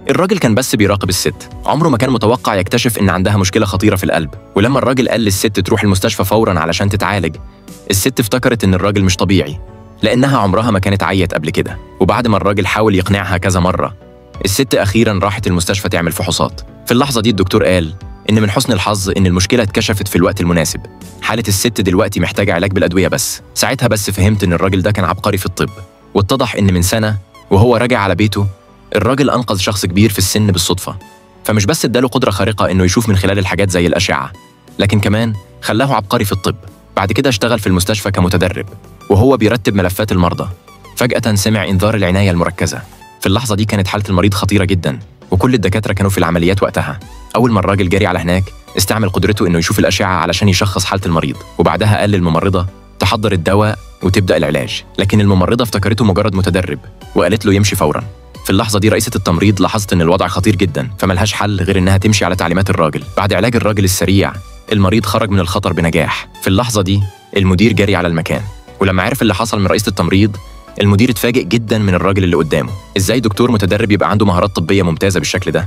الراجل كان بس بيراقب الست، عمره ما كان متوقع يكتشف إن عندها مشكلة خطيرة في القلب. ولما الراجل قال للست تروح المستشفى فوراً علشان تتعالج، الست افتكرت إن الراجل مش طبيعي لأنها عمرها ما كانت عيت قبل كده. وبعد ما الراجل حاول يقنعها كذا مرة، الست أخيراً راحت المستشفى تعمل فحوصات. في اللحظة دي الدكتور قال إن من حسن الحظ إن المشكلة اتكشفت في الوقت المناسب، حالة الست دلوقتي محتاجة علاج بالأدوية بس. ساعتها بس فهمت إن الراجل ده كان عبقري في الطب. واتضح إن من سنة وهو راجع على بيته، الراجل أنقذ شخص كبير في السن بالصدفة. فمش بس اداله قدرة خارقة إنه يشوف من خلال الحاجات زي الأشعة، لكن كمان خلاه عبقري في الطب. بعد كده اشتغل في المستشفى كمتدرب وهو بيرتب ملفات المرضى. فجأة سمع إنذار العناية المركزة. في اللحظة دي كانت حالة المريض خطيرة جدا، وكل الدكاترة كانوا في العمليات وقتها. أول ما الراجل جري على هناك، استعمل قدرته إنه يشوف الأشعة علشان يشخص حالة المريض، وبعدها قال للممرضة تحضر الدواء وتبدأ العلاج. لكن الممرضة افتكرته مجرد متدرب وقالت له يمشي فوراً. في اللحظة دي رئيسة التمريض لاحظت إن الوضع خطير جدا، فملهاش حل غير إنها تمشي على تعليمات الراجل. بعد علاج الراجل السريع، المريض خرج من الخطر بنجاح. في اللحظة دي المدير جري على المكان، ولما عرف اللي حصل من رئيسة التمريض، المدير اتفاجئ جدا من الراجل اللي قدامه. ازاي دكتور متدرب يبقى عنده مهارات طبية ممتازة بالشكل ده؟